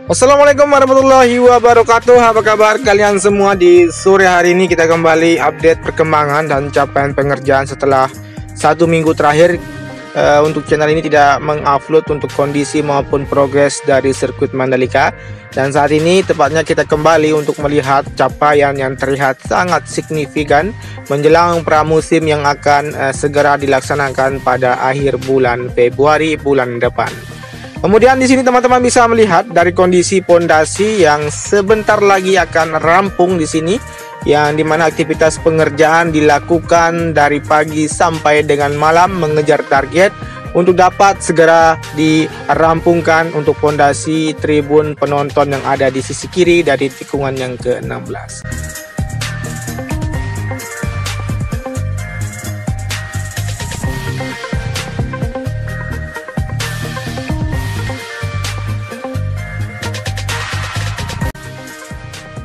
Assalamualaikum warahmatullahi wabarakatuh. Apa kabar kalian semua? Di sore hari ini kita kembali update perkembangan dan capaian pengerjaan setelah 1 minggu terakhir. Untuk channel ini tidak mengupload untuk kondisi maupun progres dari sirkuit Mandalika. Dan saat ini tepatnya kita kembali untuk melihat capaian yang terlihat sangat signifikan menjelang pramusim yang akan segera dilaksanakan pada akhir bulan Februari bulan depan. Kemudian di sini teman-teman bisa melihat dari kondisi pondasi yang sebentar lagi akan rampung di sini, yang dimana aktivitas pengerjaan dilakukan dari pagi sampai dengan malam mengejar target untuk dapat segera dirampungkan untuk pondasi tribun penonton yang ada di sisi kiri dari tikungan yang ke-16.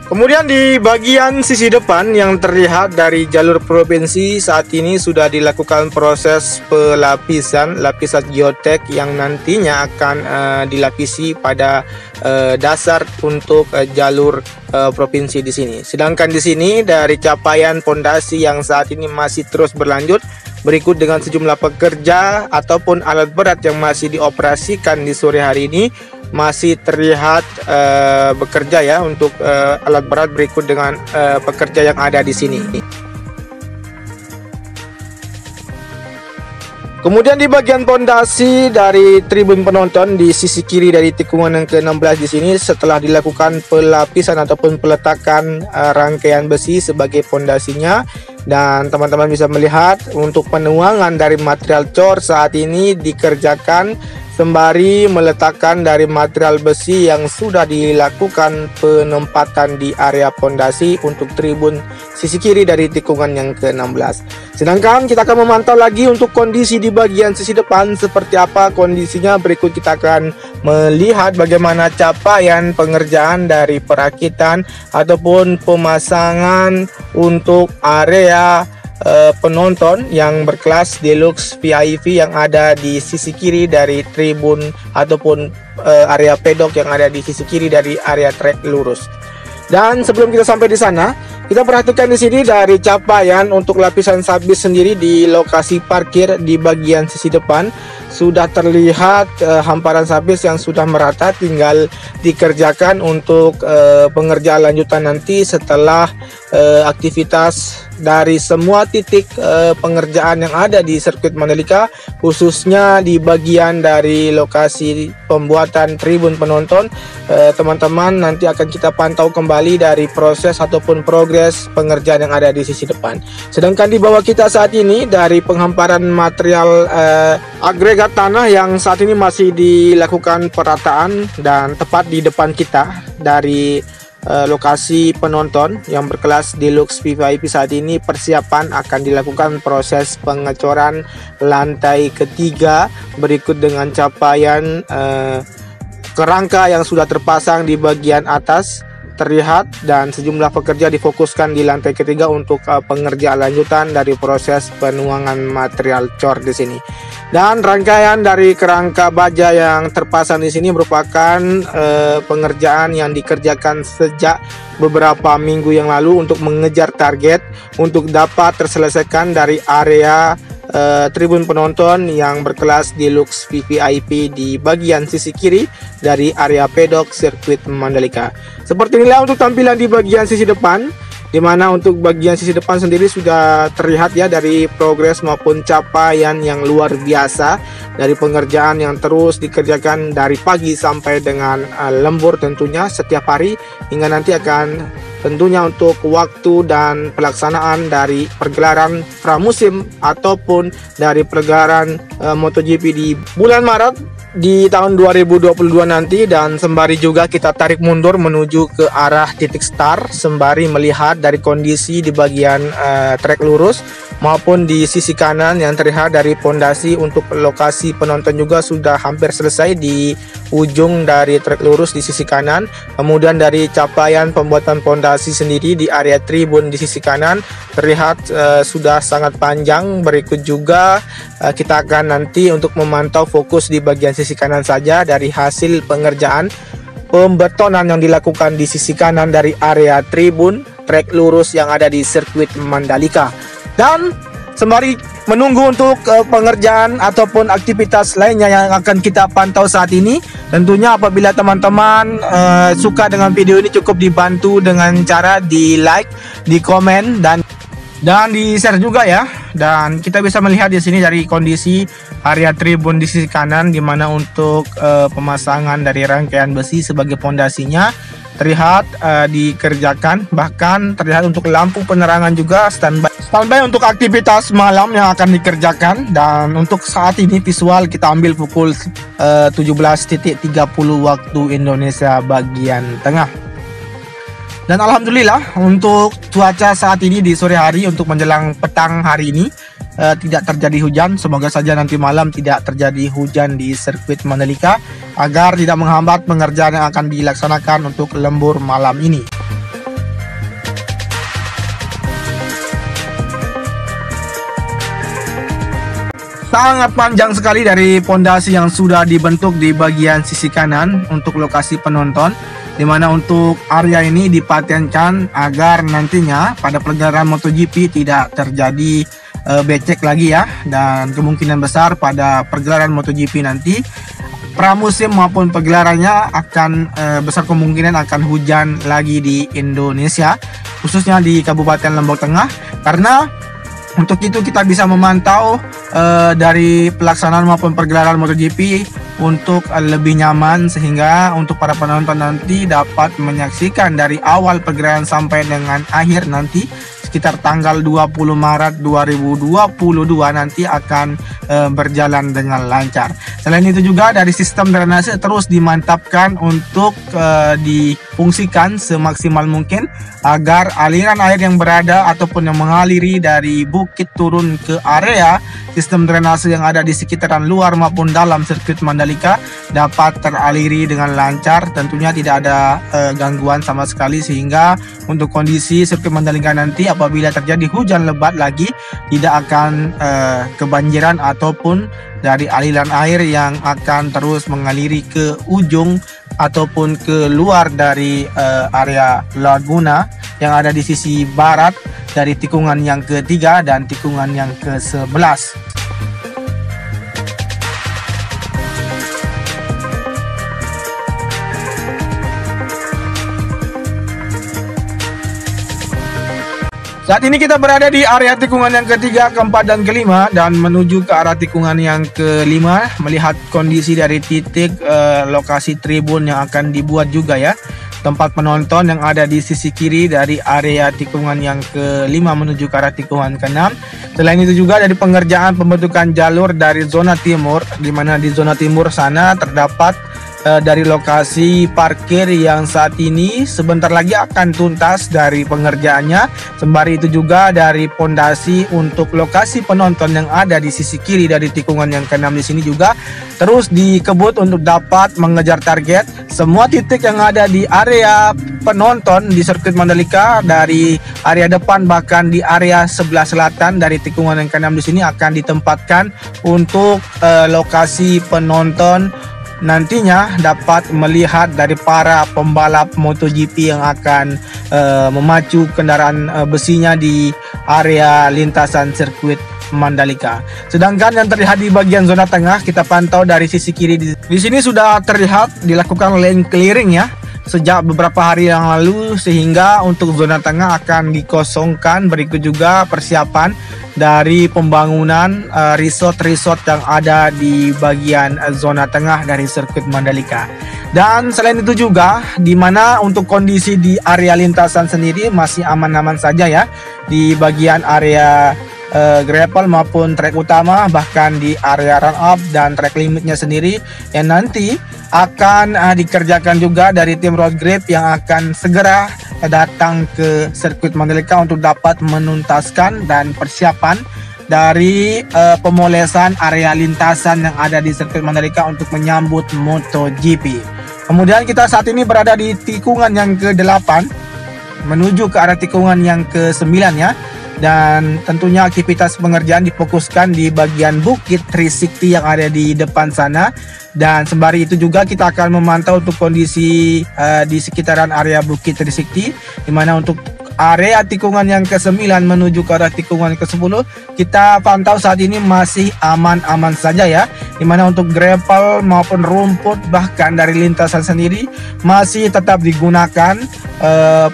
Kemudian di bagian sisi depan yang terlihat dari jalur provinsi saat ini sudah dilakukan proses lapisan geotek yang nantinya akan dilapisi pada dasar untuk jalur provinsi di sini. Sedangkan di sini dari capaian pondasi yang saat ini masih terus berlanjut, berikut dengan sejumlah pekerja ataupun alat berat yang masih dioperasikan di sore hari ini masih terlihat bekerja ya untuk alat berat, berikut dengan pekerja yang ada di sini. Kemudian di bagian pondasi dari tribun penonton di sisi kiri dari tikungan yang ke-16 di sini setelah dilakukan pelapisan ataupun peletakan rangkaian besi sebagai pondasinya, dan teman-teman bisa melihat untuk penuangan dari material cor saat ini dikerjakan sembari meletakkan dari material besi yang sudah dilakukan penempatan di area pondasi untuk tribun sisi kiri dari tikungan yang ke-16. Sedangkan kita akan memantau lagi untuk kondisi di bagian sisi depan seperti apa kondisinya. Berikut kita akan melihat bagaimana capaian pengerjaan dari perakitan ataupun pemasangan untuk area penonton yang berkelas deluxe VIP yang ada di sisi kiri dari tribun ataupun area pedok yang ada di sisi kiri dari area trek lurus. Dan sebelum kita sampai di sana, kita perhatikan di sini dari capaian untuk lapisan sabis sendiri di lokasi parkir di bagian sisi depan sudah terlihat hamparan sabis yang sudah merata, tinggal dikerjakan untuk pengerjaan lanjutan nanti setelah aktivitas dari semua titik pengerjaan yang ada di sirkuit Mandalika, khususnya di bagian dari lokasi pembuatan tribun penonton. Teman-teman nanti akan kita pantau kembali dari proses ataupun progres pengerjaan yang ada di sisi depan. Sedangkan di bawah kita saat ini dari penghamparan material agregat tanah yang saat ini masih dilakukan perataan, dan tepat di depan kita dari lokasi penonton yang berkelas deluxe VIP saat ini persiapan akan dilakukan proses pengecoran lantai ketiga, berikut dengan capaian kerangka yang sudah terpasang di bagian atas terlihat, dan sejumlah pekerja difokuskan di lantai ketiga untuk pengerjaan lanjutan dari proses penuangan material cor di sini. Dan rangkaian dari kerangka baja yang terpasang di sini merupakan pengerjaan yang dikerjakan sejak beberapa minggu yang lalu untuk mengejar target untuk dapat terselesaikan dari area tribun penonton yang berkelas deluxe VIP di bagian sisi kiri dari area pedok sirkuit Mandalika. Seperti inilah untuk tampilan di bagian sisi depan, di mana untuk bagian sisi depan sendiri sudah terlihat ya dari progres maupun capaian yang luar biasa dari pengerjaan yang terus dikerjakan dari pagi sampai dengan lembur tentunya setiap hari, hingga nanti akan tentunya untuk waktu dan pelaksanaan dari pergelaran pramusim ataupun dari pergelaran MotoGP di bulan Maret di tahun 2022 nanti. Dan sembari juga kita tarik mundur menuju ke arah titik start sembari melihat dari kondisi di bagian trek lurus maupun di sisi kanan yang terlihat dari pondasi untuk lokasi penonton juga sudah hampir selesai di ujung dari trek lurus di sisi kanan. Kemudian dari capaian pembuatan pondasi sendiri di area tribun di sisi kanan terlihat sudah sangat panjang. Berikut juga kita akan nanti untuk memantau fokus di bagian sisi kanan saja dari hasil pengerjaan pembetonan yang dilakukan di sisi kanan dari area tribun trek lurus yang ada di sirkuit Mandalika. Dan sembari menunggu untuk pengerjaan ataupun aktivitas lainnya yang akan kita pantau saat ini, tentunya apabila teman-teman suka dengan video ini, cukup dibantu dengan cara di like, di komen, dan di share juga ya. Dan kita bisa melihat di sini dari kondisi area tribun di sisi kanan, di mana untuk pemasangan dari rangkaian besi sebagai pondasinya terlihat dikerjakan. Bahkan terlihat untuk lampu penerangan juga standby untuk aktivitas malam yang akan dikerjakan. Dan untuk saat ini visual kita ambil pukul 17.30 waktu Indonesia bagian tengah. Dan alhamdulillah untuk cuaca saat ini di sore hari untuk menjelang petang hari ini tidak terjadi hujan. Semoga saja nanti malam tidak terjadi hujan di sirkuit Mandalika agar tidak menghambat pengerjaan yang akan dilaksanakan untuk lembur malam ini. Sangat panjang sekali dari pondasi yang sudah dibentuk di bagian sisi kanan untuk lokasi penonton, di mana untuk area ini dipatenkan agar nantinya pada pergelaran MotoGP tidak terjadi becek lagi ya. Dan kemungkinan besar pada pergelaran MotoGP nanti pramusim maupun pegelarannya akan besar kemungkinan akan hujan lagi di Indonesia, khususnya di Kabupaten Lombok Tengah. Karena untuk itu kita bisa memantau dari pelaksanaan maupun pergelaran MotoGP untuk lebih nyaman, sehingga untuk para penonton nanti dapat menyaksikan dari awal pergelaran sampai dengan akhir nanti sekitar tanggal 20 Maret 2022 nanti akan berjalan dengan lancar. Selain itu juga dari sistem drainase terus dimantapkan untuk difungsikan semaksimal mungkin agar aliran air yang berada ataupun yang mengaliri dari bukit turun ke area sistem drainase yang ada di sekitaran luar maupun dalam sirkuit Mandalika dapat teraliri dengan lancar. Tentunya tidak ada gangguan sama sekali, sehingga untuk kondisi sirkuit Mandalika nanti apabila terjadi hujan lebat lagi tidak akan kebanjiran ataupun dari aliran air yang akan terus mengaliri ke ujung ataupun ke luar dari area Laguna yang ada di sisi barat dari tikungan yang ketiga dan tikungan yang ke-11. Saat ini kita berada di area tikungan yang ketiga, keempat, dan kelima, dan menuju ke arah tikungan yang kelima, melihat kondisi dari titik lokasi tribun yang akan dibuat juga ya, tempat penonton yang ada di sisi kiri dari area tikungan yang kelima menuju ke arah tikungan keenam. Selain itu juga dari pengerjaan pembentukan jalur dari zona timur, di mana di zona timur sana terdapat dari lokasi parkir yang saat ini sebentar lagi akan tuntas dari pengerjaannya. Sembari itu juga dari pondasi untuk lokasi penonton yang ada di sisi kiri dari tikungan yang keenam di sini juga terus dikebut untuk dapat mengejar target. Semua titik yang ada di area penonton di sirkuit Mandalika dari area depan bahkan di area sebelah selatan dari tikungan yang keenam di sini akan ditempatkan untuk lokasi penonton nantinya dapat melihat dari para pembalap MotoGP yang akan memacu kendaraan besinya di area lintasan sirkuit Mandalika. Sedangkan yang terlihat di bagian zona tengah kita pantau dari sisi kiri di sini sudah terlihat dilakukan lane clearing ya sejak beberapa hari yang lalu, sehingga untuk zona tengah akan dikosongkan. Berikut juga persiapan dari pembangunan resort-resort yang ada di bagian zona tengah dari sirkuit Mandalika. Dan selain itu juga di mana untuk kondisi di area lintasan sendiri masih aman-aman saja ya, di bagian area gravel maupun trek utama, bahkan di area run up dan track limitnya sendiri yang nanti akan dikerjakan juga dari tim road grip yang akan segera datang ke sirkuit Mandalika untuk dapat menuntaskan dan persiapan dari pemolesan area lintasan yang ada di sirkuit Mandalika untuk menyambut MotoGP. Kemudian kita saat ini berada di tikungan yang ke-8 menuju ke arah tikungan yang ke-9 ya. dan tentunya aktivitas pengerjaan difokuskan di bagian Bukit Trisakti yang ada di depan sana. Dan sembari itu juga kita akan memantau untuk kondisi di sekitaran area Bukit Trisakti, di mana untuk area tikungan yang ke-9 menuju ke arah tikungan ke-10 kita pantau saat ini masih aman-aman saja ya, dimana untuk gravel maupun rumput bahkan dari lintasan sendiri masih tetap digunakan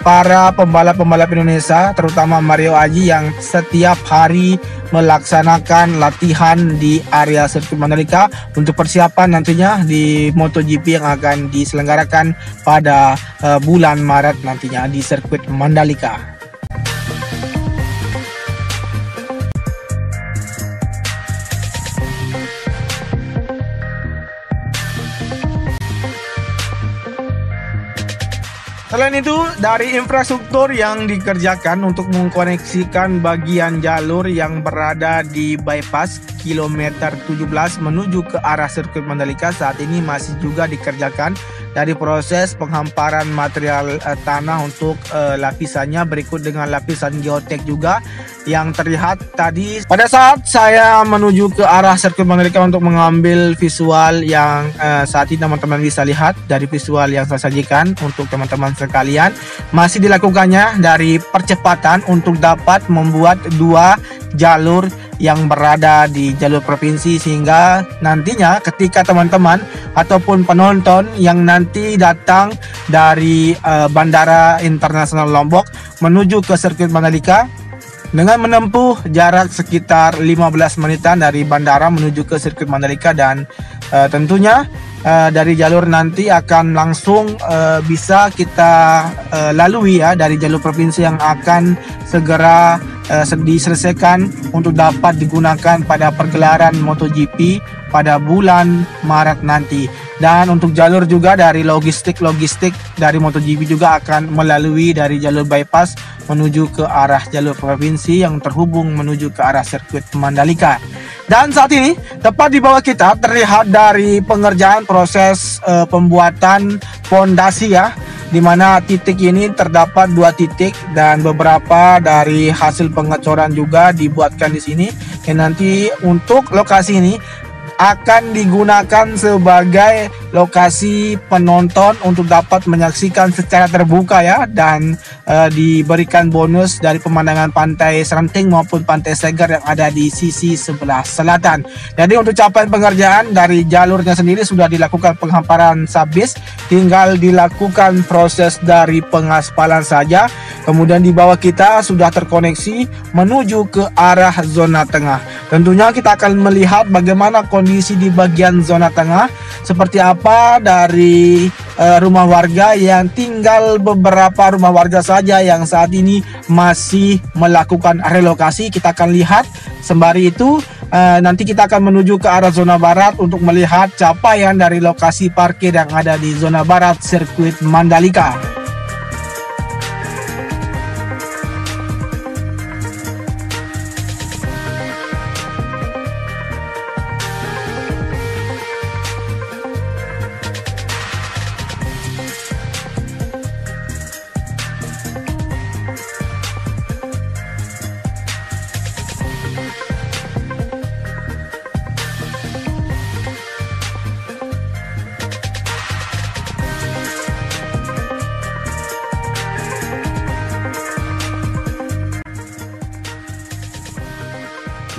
para pembalap-pembalap Indonesia, terutama Mario Aji yang setiap hari melaksanakan latihan di area sirkuit Mandalika untuk persiapan nantinya di MotoGP yang akan diselenggarakan pada bulan Maret nantinya di sirkuit Mandalika. Selain itu, dari infrastruktur yang dikerjakan untuk mengkoneksikan bagian jalur yang berada di bypass kilometer 17 menuju ke arah sirkuit Mandalika saat ini masih juga dikerjakan dari proses penghamparan material tanah untuk lapisannya, berikut dengan lapisan geotek juga yang terlihat tadi pada saat saya menuju ke arah sirkuit Mandalika untuk mengambil visual yang saat ini teman-teman bisa lihat dari visual yang saya sajikan untuk teman-teman sekalian. Masih dilakukannya dari percepatan untuk dapat membuat dua jalur yang berada di jalur provinsi, sehingga nantinya ketika teman-teman ataupun penonton yang nanti datang dari Bandara Internasional Lombok menuju ke sirkuit Mandalika dengan menempuh jarak sekitar 15 menitan dari bandara menuju ke sirkuit Mandalika, dan tentunya dari jalur nanti akan langsung bisa kita lalui ya dari jalur provinsi yang akan segera diselesaikan untuk dapat digunakan pada pergelaran MotoGP pada bulan Maret nanti. Dan untuk jalur juga dari logistik dari MotoGP juga akan melalui dari jalur bypass menuju ke arah jalur provinsi yang terhubung menuju ke arah sirkuit Mandalika. Dan saat ini tepat di bawah kita terlihat dari pengerjaan proses pembuatan fondasi ya, di mana titik ini terdapat 2 titik dan beberapa dari hasil pengecoran juga dibuatkan di sini. Dan nanti untuk lokasi ini akan digunakan sebagai lokasi penonton untuk dapat menyaksikan secara terbuka ya, dan diberikan bonus dari pemandangan pantai Serenting maupun pantai Segar yang ada di sisi sebelah selatan. Jadi untuk capaian pengerjaan dari jalurnya sendiri sudah dilakukan penghamparan sabis, tinggal dilakukan proses dari pengaspalan saja. Kemudian di bawah kita sudah terkoneksi menuju ke arah zona tengah. Tentunya kita akan melihat bagaimana kondisi di bagian zona tengah, seperti apa dari rumah warga yang tinggal beberapa rumah warga saja yang saat ini masih melakukan relokasi. Kita akan lihat sembari itu nanti kita akan menuju ke arah zona barat untuk melihat capaian dari lokasi parkir yang ada di zona barat sirkuit Mandalika.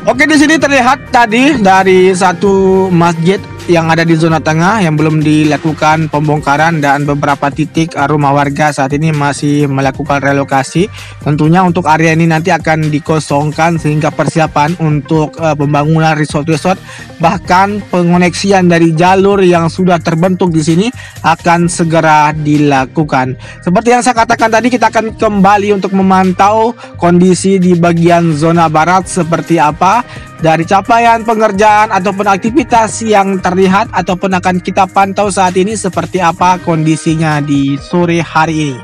Oke, di sini terlihat tadi dari satu masjid yang ada di zona tengah yang belum dilakukan pembongkaran, dan beberapa titik rumah warga saat ini masih melakukan relokasi. Tentunya untuk area ini nanti akan dikosongkan sehingga persiapan untuk pembangunan resort-resort, bahkan pengoneksian dari jalur yang sudah terbentuk di sini akan segera dilakukan. Seperti yang saya katakan tadi, kita akan kembali untuk memantau kondisi di bagian zona barat seperti apa dari capaian pengerjaan ataupun aktivitas yang terlihat ataupun akan kita pantau saat ini seperti apa kondisinya di sore hari ini.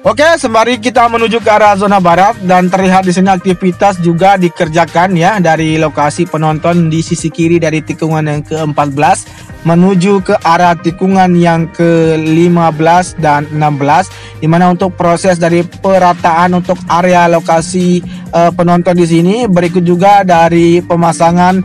Oke, sembari kita menuju ke arah zona barat dan terlihat di sini aktivitas juga dikerjakan ya dari lokasi penonton di sisi kiri dari tikungan yang ke-14 menuju ke arah tikungan yang ke-15 dan 16, di mana untuk proses dari perataan untuk area lokasi penonton di sini. Berikut juga dari pemasangan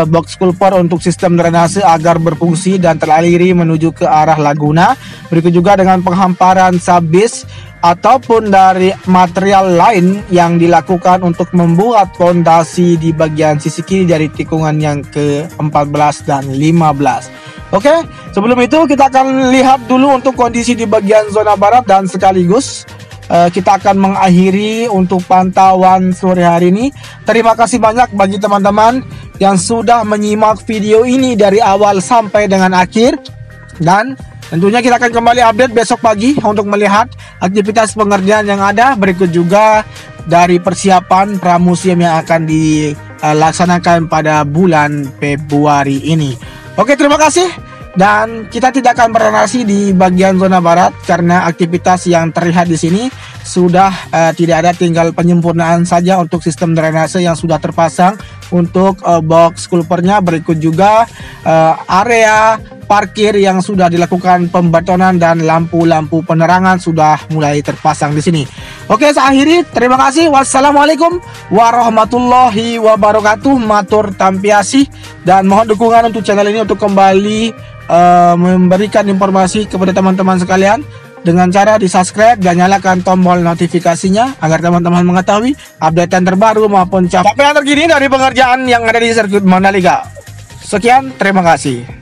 box culvert untuk sistem drainase agar berfungsi dan teraliri menuju ke arah Laguna. Berikut juga dengan penghamparan sabis ataupun dari material lain yang dilakukan untuk membuat fondasi di bagian sisi kiri dari tikungan yang ke-14 dan 15. Oke, sebelum itu kita akan lihat dulu untuk kondisi di bagian zona barat dan sekaligus kita akan mengakhiri untuk pantauan sore hari ini. Terima kasih banyak bagi teman-teman yang sudah menyimak video ini dari awal sampai dengan akhir, dan tentunya kita akan kembali update besok pagi untuk melihat aktivitas pengerjaan yang ada. Berikut juga dari persiapan pramuseum yang akan dilaksanakan pada bulan Februari ini. Oke, terima kasih. Dan kita tidak akan bernarasi di bagian zona barat karena aktivitas yang terlihat di sini sudah tidak ada, tinggal penyempurnaan saja untuk sistem drainase yang sudah terpasang untuk box culvertnya. Berikut juga area parkir yang sudah dilakukan pembetonan dan lampu-lampu penerangan sudah mulai terpasang di sini. Oke, saya akhiri. Terima kasih. Wassalamualaikum warahmatullahi wabarakatuh. Matur tampiasih dan mohon dukungan untuk channel ini untuk kembali memberikan informasi kepada teman-teman sekalian dengan cara di subscribe dan nyalakan tombol notifikasinya agar teman-teman mengetahui update terbaru maupun capaian terkini dari pengerjaan yang ada di sirkuit Mandalika. Sekian, terima kasih.